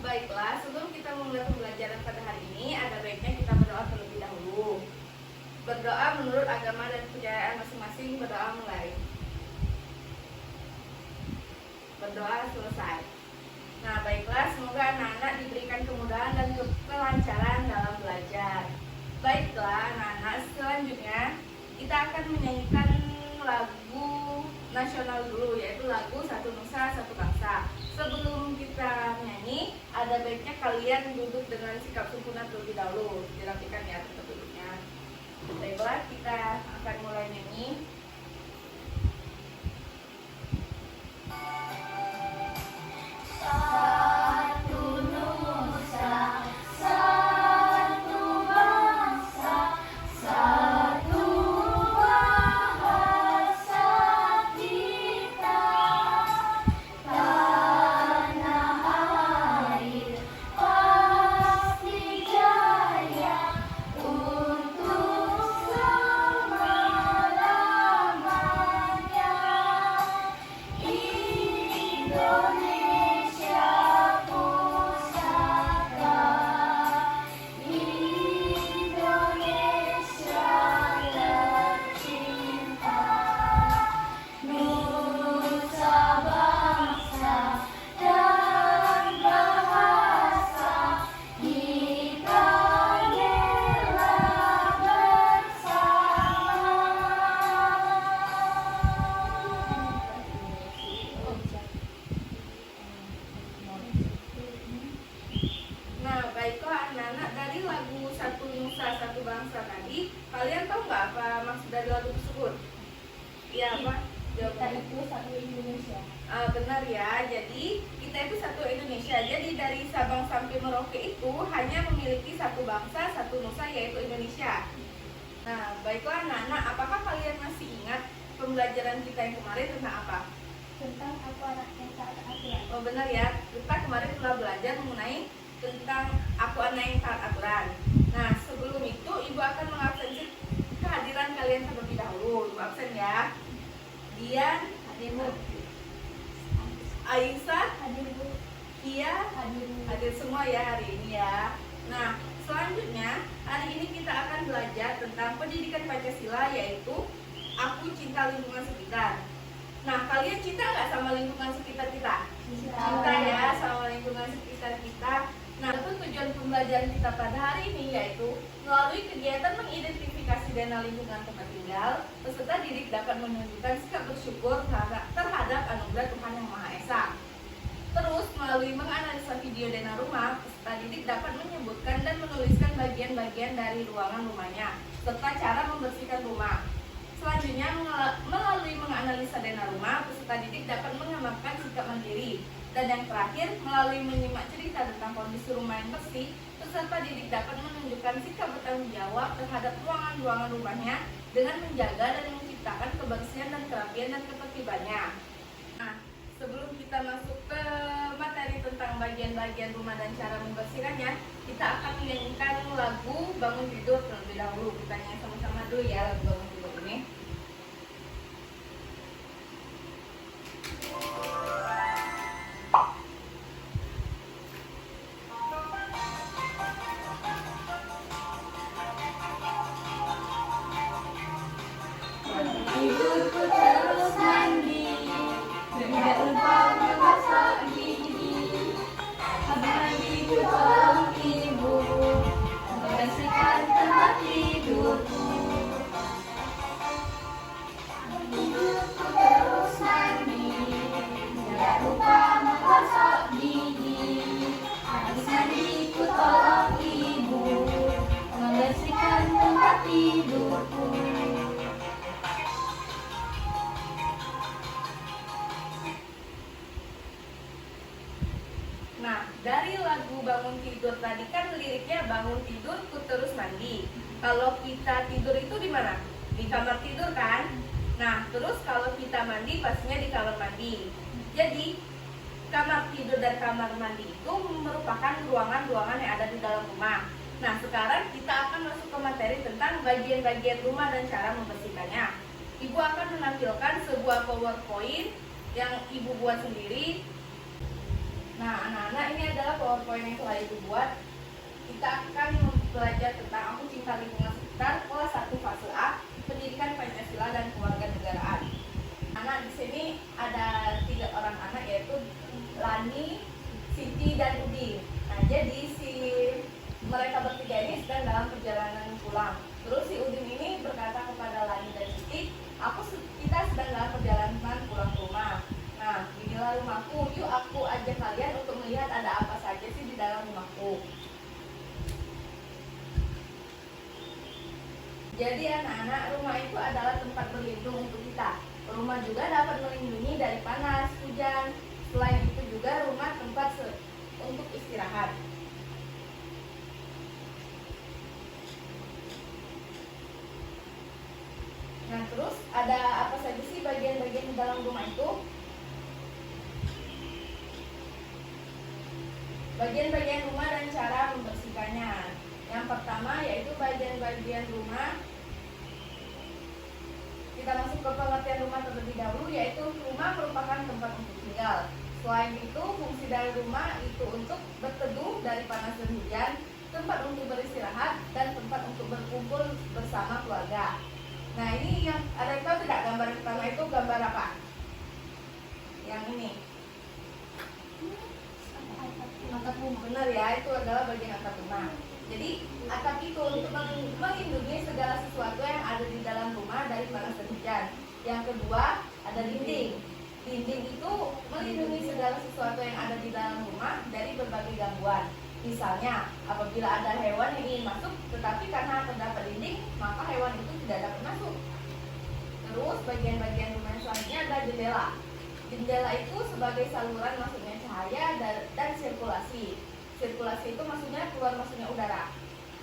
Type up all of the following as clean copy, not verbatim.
Baiklah, sebelum kita memulai pembelajaran pada hari ini, ada baiknya kita berdoa terlebih dahulu. Berdoa menurut agama dan kepercayaan masing-masing. Berdoa mulai. Berdoa selesai. Nah, baiklah, semoga anak-anak diberikan kemudahan dan kelancaran dalam belajar. Baiklah, anak-anak, selanjutnya kita akan menyanyikan lagu nasional dulu, yaitu lagu Satu Nusa Satu Bangsa. Sebelum kita menyanyi, ada baiknya kalian duduk dengan sikap sempurna terlebih dahulu. Dirapikan ya tempat duduknya. Baiklah, kita akan mulai nyanyi. Kalian tahu nggak apa maksud dari lagu tersebut? Iya, apa? Kita itu satu Indonesia. Benar ya, jadi kita itu satu Indonesia. Jadi dari Sabang sampai Merauke itu hanya memiliki satu bangsa, satu nusa, yaitu Indonesia. Nah, baiklah anak-anak, apakah kalian masih ingat pembelajaran kita yang kemarin tentang apa? Tentang aku anak yang taat aturan. Oh benar ya, kita kemarin telah belajar mengenai tentang aku anak yang taat aturan. Nah, sebelum itu Ibu akan mengabsensi kehadiran kalian terlebih dahulu. Ibu absen ya. Dian, Hadirmu. Aisyah, Hadirmu. Kia, Hadirmu. hadir semua ya hari ini ya. Nah, selanjutnya hari ini kita akan belajar tentang pendidikan Pancasila, yaitu aku cinta lingkungan sekitar. Nah, kalian cinta nggak sama lingkungan sekitar kita? Cinta ya sama lingkungan sekitar kita. Nah, tujuan pembelajaran kita pada hari ini yaitu melalui kegiatan mengidentifikasi dana lingkungan tempat tinggal, peserta didik dapat menunjukkan sikap bersyukur terhadap anugerah Tuhan Yang Maha Esa. Terus, melalui menganalisa video dana rumah, peserta didik dapat menyebutkan dan menuliskan bagian-bagian dari ruangan rumahnya, serta cara membersihkan rumah. Selanjutnya, melalui menganalisa dana rumah, peserta didik dapat mengamalkan sikap mandiri. Dan yang terakhir, melalui menyimak cerita tentang kondisi rumah yang bersih, peserta didik dapat menunjukkan sikap bertanggung jawab terhadap ruangan-ruangan rumahnya dengan menjaga dan menciptakan kebersihan dan kerapian dan ketertibannya. Nah, sebelum kita masuk ke materi tentang bagian-bagian rumah dan cara membersihkannya, kita akan menyanyikan lagu Bangun Tidur terlebih dahulu. Kita nyanyi sama-sama dulu ya lagu Bangun Tidur ini. Tidurku terus mandi, tidak lupa menggosok gigi. Habis mandiku tolong ibu membersihkan tempat tidurku. Tidurku terus mandi, tidak lupa menggosok gigi. Habis mandiku tolong ibu membersihkan tempat tidurku. Nah, dari lagu Bangun Tidur tadi kan liriknya bangun tidur ku terus mandi. Kalau kita tidur itu di mana? Di kamar tidur kan? Nah, terus kalau kita mandi pastinya di kamar mandi. Jadi, kamar tidur dan kamar mandi itu merupakan ruangan-ruangan yang ada di dalam rumah. Nah, sekarang kita akan masuk ke materi tentang bagian-bagian rumah dan cara membersihkannya. Ibu akan menampilkan sebuah PowerPoint yang Ibu buat sendiri. Nah, anak-anak, ini adalah PowerPoint yang telah Ibu buat. Kita akan belajar tentang Aku Cinta Lingkungan Sekitar kelas 1 fase A, Pendidikan Pancasila dan Kewarganegaraan. Anak di sini ada 3 orang anak, yaitu Lani, Siti, dan Udin. Nah, jadi mereka bertiga ini sedang dalam perjalanan pulang. Terus si Udin ini berkata kepada Lani dan Siti, kita sedang dalam perjalanan pulang ke rumah. Nah, inilah rumahku, yuk aku ajak kalian untuk melihat ada apa saja sih di dalam rumahku. Jadi anak-anak, rumah itu adalah tempat berlindung untuk kita. Rumah juga dapat melindungi dari panas, hujan. Selain itu juga rumah tempat untuk istirahat. Nah, terus ada apa saja sih bagian-bagian di dalam rumah itu? Bagian-bagian rumah dan cara membersihkannya. Yang pertama yaitu bagian-bagian rumah. Kita masuk ke pengertian rumah terlebih dahulu, yaitu rumah merupakan tempat untuk tinggal. Selain itu, fungsi dari rumah itu untuk berteduh dari panas dan hujan, tempat untuk beristirahat, dan tempat untuk berkumpul bersama keluarga. Nah, ini yang ada tahu tidak gambar pertama itu gambar apa? Yang ini. Atap rumah. Benar ya, itu adalah bagian atap rumah. Jadi atap itu untuk melindungi segala sesuatu yang ada di dalam rumah dari panas dan hujan. Yang kedua ada dinding. Dinding itu melindungi segala sesuatu yang ada di dalam rumah dari berbagai gangguan. Misalnya apabila ada hewan yang ingin masuk, tetapi karena terdapat dinding, maka hewan itu tidak dapat masuk. Terus bagian-bagian rumah yang selanjutnya ada jendela. Jendela itu sebagai saluran masuknya cahaya dan sirkulasi. Sirkulasi itu maksudnya keluar masuknya udara.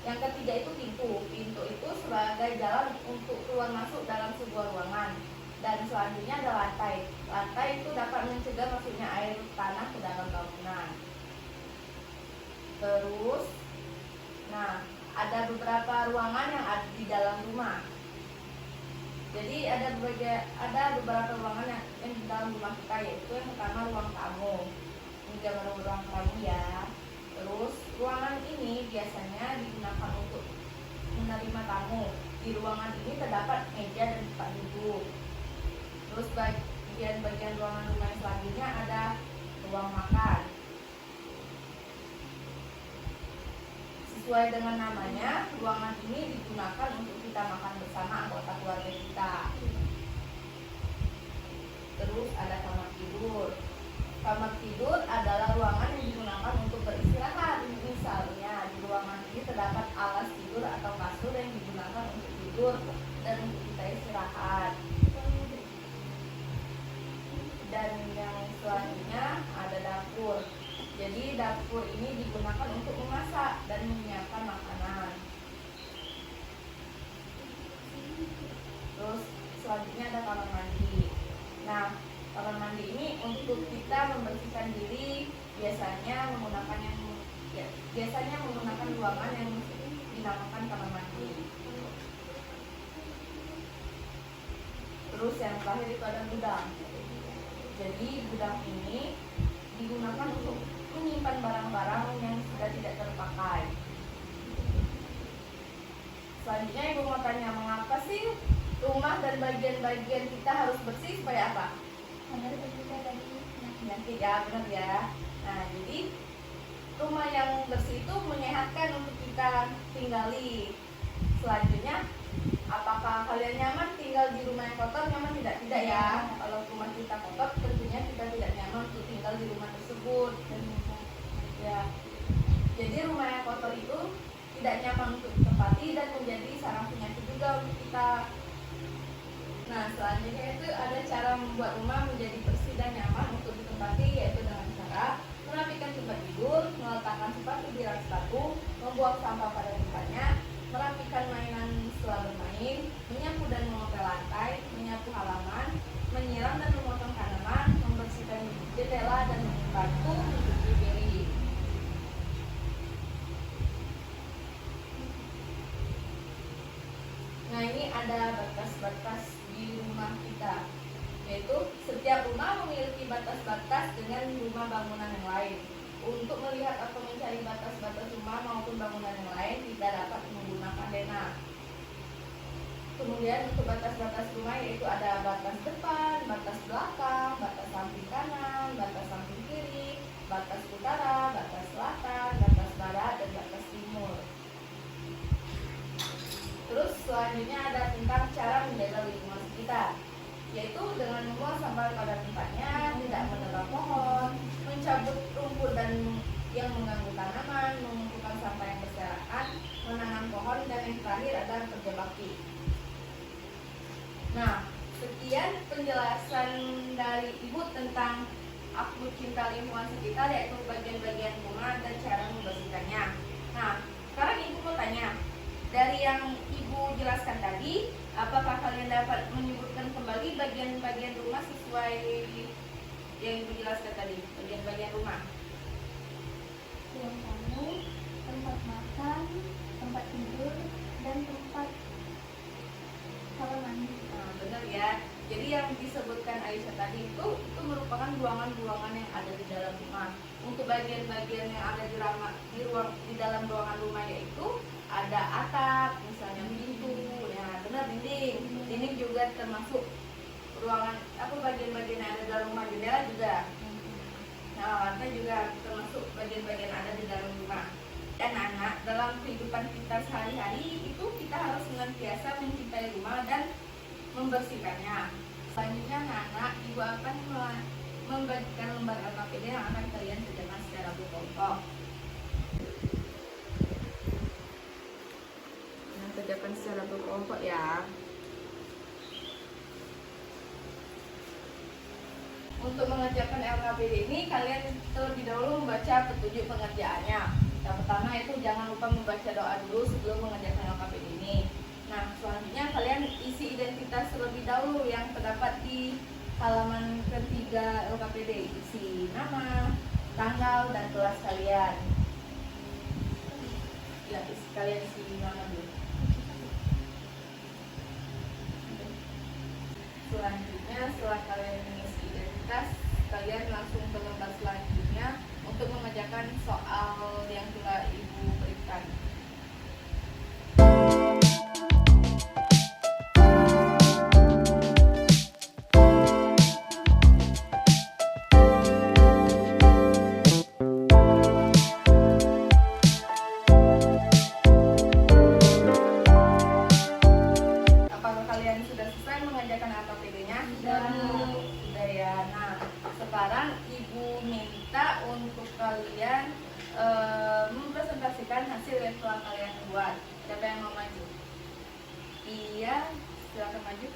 Yang ketiga itu pintu. Pintu itu sebagai jalan untuk keluar masuk dalam sebuah ruangan. Dan selanjutnya ada lantai. Lantai itu dapat mencegah masuknya air tanah ke dalam bangunan. Terus, nah, ada beberapa ruangan yang ada di dalam rumah. Jadi ada beberapa ruangan yang di dalam rumah kita, yaitu yang pertama ruang tamu. Ini gambar ruang tamu ya. Terus ruangan ini biasanya digunakan untuk menerima tamu. Di ruangan ini terdapat meja dan tempat duduk. Terus bagian-bagian ruangan rumah yang selanjutnya ada ruang makan. Sesuai dengan namanya, ruangan ini digunakan untuk kita makan bersama anggota keluarga kita. Terus ada kamar tidur. Kamar tidur adalah ruangan yang digunakan untuk beristirahat. Misalnya di ruangan ini terdapat alas tidur atau kasur yang digunakan untuk tidur dan untuk kita istirahat. Dan yang selanjutnya ada dapur. Jadi dapur ini digunakan untuk memasak dan menyiapkan makanan. Terus selanjutnya ada kamar mandi. Nah, kamar mandi ini untuk kita membersihkan diri, biasanya menggunakan ruangan yang dinamakan kamar mandi. Terus yang terakhir itu ada gudang. Jadi gudang ini digunakan untuk menyimpan barang-barang yang sudah tidak terpakai. Selanjutnya Ibu mau tanya, mengapa sih rumah dan bagian-bagian kita harus bersih supaya apa? Benar juga tadi. Penyakit ya, benar ya. Nah, jadi rumah yang bersih itu menyehatkan untuk kita tinggali. Selanjutnya, apakah kalian nyaman tinggal di rumah yang kotor? Nyaman tidak? Tidak ya. Kalau rumah kita kotor, tentunya kita tidak nyaman untuk tinggal di rumah tersebut. Ya. Jadi rumah yang kotor itu tidak nyaman untuk ditempati dan menjadi sarang penyakit juga untuk kita. Nah, selanjutnya itu ada cara membuat rumah menjadi bersih dan nyaman untuk ditempati, yaitu dengan cara merapikan tempat tidur, meletakkan sepatu di rak sepatu, membuang sampah pada tempatnya, merapikan mainan setelah bermain, menyapu dan mengepel lantai, menyapu halaman, menyiram dan memotong tanaman, membersihkan jendela dan membantu mencuci piring. Nah, ini ada batas-batas di rumah kita, yaitu setiap rumah memiliki batas-batas dengan rumah bangunan yang lain. untuk melihat atau mencari batas-batas rumah maupun bangunan yang lain tidak dapat menggunakan denah. Kemudian untuk batas-batas rumah yaitu ada batas depan, batas belakang, batas samping kanan, batas samping kiri, batas utara, batas selatan, batas barat, dan batas timur. Terus selanjutnya ada tentang cara menjaga lingkungan sekitar, yaitu dengan membuang sampah pada tempatnya, tidak menebang pohon, mencabut rumput dan yang mengganggu tanaman, mengumpulkan sampah yang berserakan, menanam pohon, dan yang terakhir ada kerja bakti. Nah, sekian penjelasan dari Ibu tentang Aku Cinta Lingkungan Sekitar, yaitu bagian-bagian rumah dan cara membersihkannya. Nah, sekarang Ibu mau tanya, dari yang Ibu jelaskan tadi, apakah kalian dapat menyebutkan kembali bagian-bagian rumah sesuai yang Ibu jelaskan tadi, bagian-bagian rumah? Ruang tamu, tempat makan, tempat tidur, dan tempat kamar mandi. Nah, benar ya. Jadi yang disebutkan Aisyah tadi itu merupakan ruangan-ruangan yang ada di dalam rumah. Untuk bagian-bagian yang ada di dalam ruangan rumah yaitu ada atap, misalnya pintu, ya benar, dinding. Dinding juga termasuk ruangan bagian-bagian yang ada di dalam rumah, jendela juga. Nah, lantai juga termasuk bagian-bagian ada di dalam rumah. Dan anak, dalam kehidupan kita sehari-hari itu kita harus senantiasa mencintai rumah dan membersihkannya. Selanjutnya anak, Ibu akan membagikan lembar LKPD yang akan kalian kerjakan secara berkelompok. Nah, kerjakan secara berkelompok ya. Untuk mengerjakan LKPD ini, kalian terlebih dahulu membaca petunjuk pengerjaannya. Yang pertama itu jangan lupa membaca doa dulu sebelum mengerjakan LKPD ini. Nah, selanjutnya kalian isi identitas terlebih dahulu yang terdapat di halaman ketiga LKPD. Isi nama, tanggal, dan kelas kalian. Ya, kalian isi nama dulu. Selanjutnya, setelah kalian mengisi identitas, kalian langsung ke lembar selanjutnya untuk mengerjakan soal yang telah Ibu berikan. Apakah kalian sudah selesai mengerjakan LKPD-nya? Sudah ya. Nah, sekarang Ibu minta untuk kalian mempresentasikan hasil yang telah kalian buat. Siapa yang mau maju? Iya, silakan maju.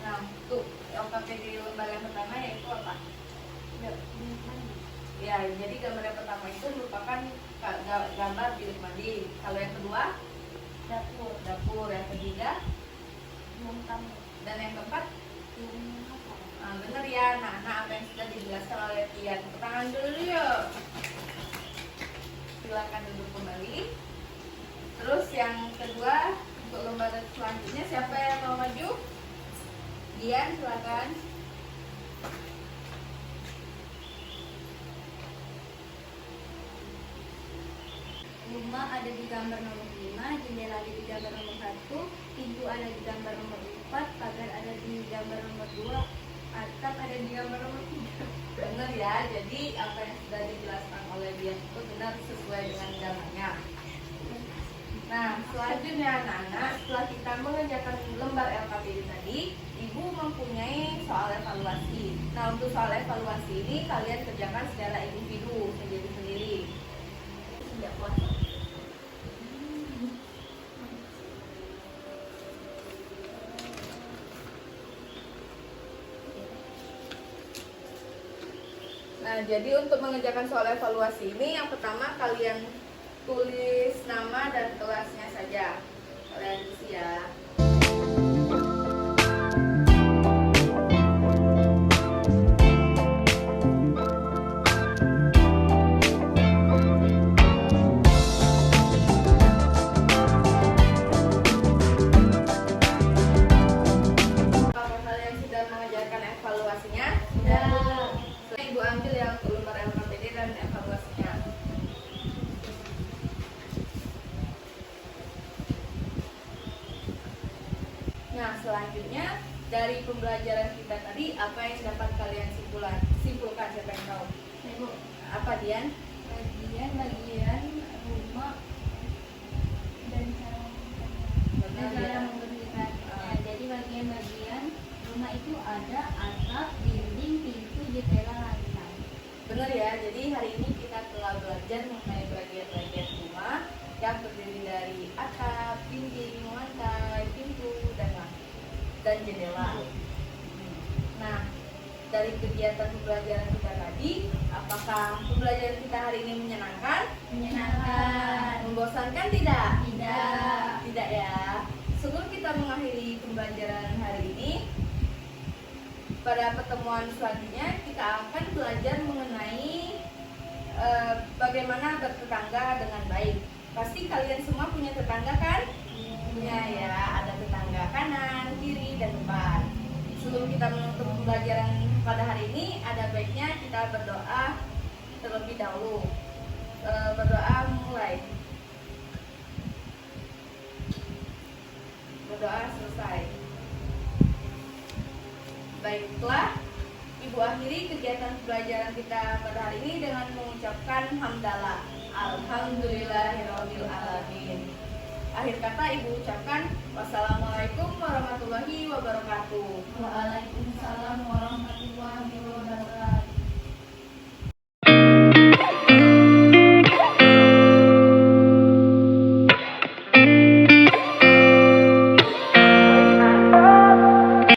Nah, untuk LKPD lembar yang pertama yaitu apa? Ya, jadi gambar yang pertama itu merupakan gambar bilik mandi. Kalau yang kedua, dapur. Yang ketiga, Ruang tamu. dan yang keempat, nah, bener ya. Nah, apa yang sudah dijelaskan oleh Tian? Tepuk tangan dulu yuk. Silakan duduk kembali. Terus yang kedua, untuk lembar selanjutnya siapa yang mau maju? Dian, silakan. Rumah ada di gambar nomor 5, jendela ada di gambar nomor 1, pintu ada di gambar nomor 4, pagar ada di gambar nomor 2, atap ada di gambar nomor 3. Benar ya, jadi apa yang sudah dijelaskan oleh Dian itu benar sesuai dengan gambarnya. Nah, selanjutnya anak-anak, setelah kita mengerjakan lembar LKPD tadi, Ibu mempunyai soal evaluasi. Nah, untuk soal evaluasi ini kalian kerjakan secara individu, sendiri-sendiri. Tidak puasa. Nah, jadi untuk mengerjakan soal evaluasi ini, yang pertama kalian tulis nama dan kelasnya saja. Kalian isi ya. Apakah kalian sudah mengerjakan evaluasinya? Sudah Apa Dian? Bagian rumah dan cara Benar ya. membersihkannya. Jadi bagian-bagian rumah itu ada atap, dinding, pintu, jendela, lantai. Benar ya, jadi hari ini kita telah belajar mengenai bagian-bagian rumah yang terdiri dari atap, dinding, lantai, pintu, dan jendela. Nah, dari kegiatan pembelajaran kita tadi, apakah pembelajaran kita hari ini menyenangkan? Menyenangkan. Membosankan tidak? Tidak. Tidak ya. Sebelum kita mengakhiri pembelajaran hari ini, pada pertemuan selanjutnya kita akan belajar mengenai bagaimana bertetangga dengan baik. Pasti kalian semua punya tetangga kan? Punya ya, ada tetangga kanan, kiri, dan depan. Sebelum kita menutup pembelajaran pada hari ini, ada baiknya kita berdoa terlebih dahulu. Berdoa mulai. Berdoa selesai. Baiklah, Ibu akhiri kegiatan pembelajaran kita pada hari ini dengan mengucapkan hamdalah. Alhamdulillahirabbil alamin. Akhir kata Ibu ucapkan wassalamualaikum warahmatullahi wabarakatuh. Waalaikumsalam